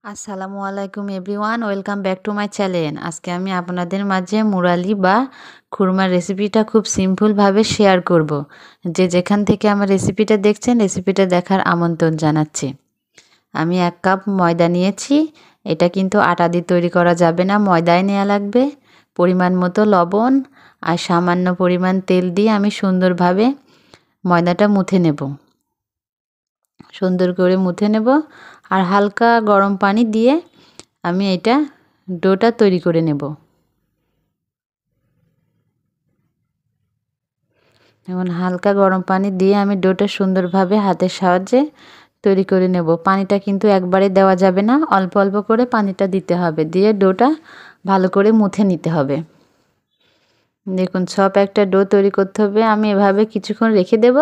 আসসালামু আলাইকুম everyone, welcome back to my channel. আজকে আমি আপনাদের মাঝে মুরালি বা খুরমার রেসিপিটা খুব সিম্পলভাবে শেয়ার করব। যে যেখান থেকে আমার রেসিপিটা দেখছেন, রেসিপিটা দেখার আমন্ত্রণ জানাচ্ছি। আমি 1 কাপ ময়দা নিয়েছি। এটা কিন্তু আটা দিয়ে তৈরি করা যাবে না, ময়দায় নেওয়া লাগবে। পরিমাণ মতো লবণ আর সামান্য পরিমাণ তেল দিয়ে আমি সুন্দরভাবে ময়দাটা মুথে নেব। সুন্দর করে মুথে নেব আর হালকা গরম পানি দিয়ে আমি এটা ডোটা তৈরি করে নেব। এখন হালকা গরম পানি দিয়ে আমি ডোটা সুন্দরভাবে হাতের সাহায্যে তৈরি করে নেব। পানিটা কিন্তু একবারে দেওয়া যাবে না, অল্প অল্প করে পানিটা দিতে হবে, দিয়ে ডোটা ভালো করে মুথে নিতে হবে। দেখুন, সব একটা ডো তৈরি করতে হবে। আমি এভাবে কিছুক্ষণ রেখে দেব।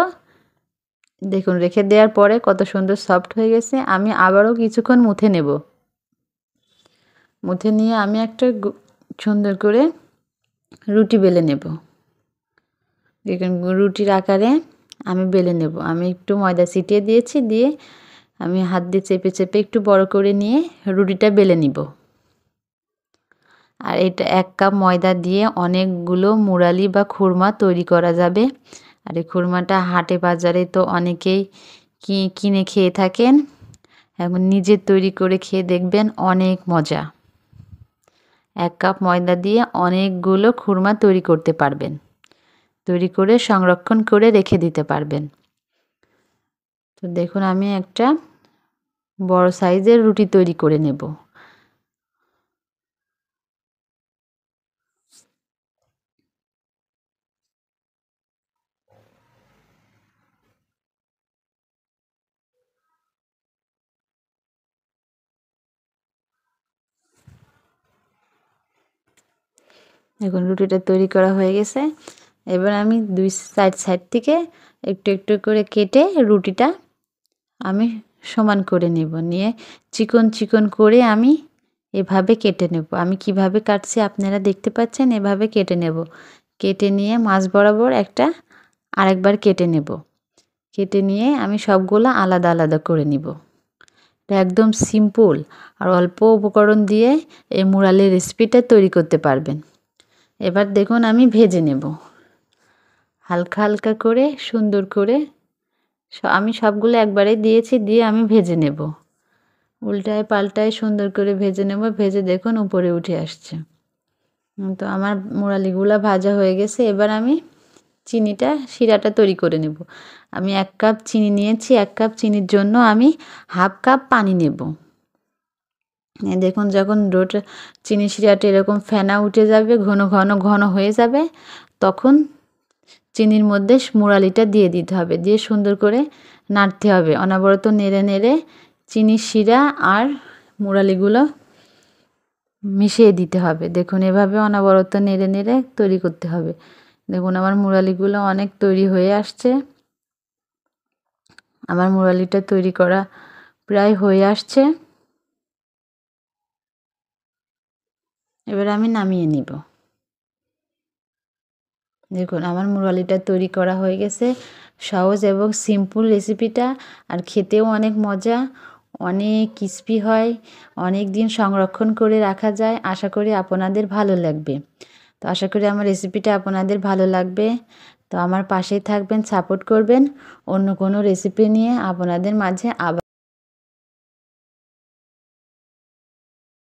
দেখুন, রেখে দেওয়ার পরে কত সুন্দর সফট হয়ে গেছে। আমি আবারও কিছুক্ষণ মুথে নেব। মুথে নিয়ে আমি একটা সুন্দর করে রুটি বেলে নেব। দেখুন, রুটির আকারে আমি বেলে নেব। আমি একটু ময়দা ছিটিয়ে দিয়েছি, দিয়ে আমি হাত দিয়ে চেপে চেপে একটু বড় করে নিয়ে রুটিটা বেলে নিব। আর এটা 1 কাপ ময়দা দিয়ে অনেকগুলো মুরালি বা খুরমা তৈরি করা যাবে। আর এই খুরমাটা হাটে বাজারে তো অনেকেই কিনে খেয়ে থাকেন। এখন নিজে তৈরি করে খেয়ে দেখবেন, অনেক মজা। 1 কাপ ময়দা দিয়ে অনেকগুলো খুরমা তৈরি করতে পারবেন, তৈরি করে সংরক্ষণ করে রেখে দিতে পারবেন। তো দেখুন, আমি একটা বড় সাইজের রুটি তৈরি করে নেব। দেখুন, রুটিটা তৈরি করা হয়ে গেছে। এবার আমি দুই সাইড থেকে একটু একটু করে কেটে রুটিটা আমি সমান করে নেব। নিয়ে চিকন চিকন করে আমি এভাবে কেটে নেব। আমি কিভাবে কাটছি আপনারা দেখতে পাচ্ছেন, এভাবে কেটে নেব। কেটে নিয়ে মাঝ বরাবর আরেকবার কেটে নেব। কেটে নিয়ে আমি সবগুলো আলাদা আলাদা করে নিব। এটা একদম সিম্পল আর অল্প উপকরণ দিয়ে এই মুরালির রেসিপিটা তৈরি করতে পারবেন। এবার দেখুন, আমি ভেজে নেব হালকা হালকা করে, সুন্দর করে। আমি সবগুলো একবারে দিয়েছি, দিয়ে আমি ভেজে নেব। উল্টায় পাল্টায় সুন্দর করে ভেজে নেব। ভেজে দেখুন উপরে উঠে আসছে। তো আমার মুরালিগুলো ভাজা হয়ে গেছে। এবার আমি শিরাটা তৈরি করে নেব। আমি 1 কাপ চিনি নিয়েছি। 1 কাপ চিনির জন্য আমি 1/2 কাপ পানি নেব। দেখুন, যখন চিনি শিরাটা এরকম ফেনা উঠে যাবে, ঘন ঘন ঘন হয়ে যাবে, তখন চিনির মধ্যে মুরালিটা দিয়ে দিতে হবে। দিয়ে সুন্দর করে নাড়তে হবে, অনবরত নেড়ে নেড়ে চিনির শিরা আর মুরালিগুলো মিশিয়ে দিতে হবে। দেখুন, এভাবে অনবরত নেড়ে নেড়ে তৈরি করতে হবে। দেখুন, আমার মুরালিগুলো অনেক তৈরি হয়ে আসছে। আমার মুরালিটা তৈরি করা প্রায় হয়ে আসছে। এবার আমি নামিয়ে নিব। দেখুন, আমার মুরালিটা তৈরি করা হয়ে গেছে। সহজ এবং সিম্পল রেসিপিটা, আর খেতেও অনেক মজা, অনেক ক্রিস্পি হয়, অনেক দিন সংরক্ষণ করে রাখা যায়। আশা করি আপনাদের ভালো লাগবে। তো আশা করি আমার রেসিপিটা আপনাদের ভালো লাগবে। তো আমার পাশেই থাকবেন, সাপোর্ট করবেন। অন্য কোনো রেসিপি নিয়ে আপনাদের মাঝে আবার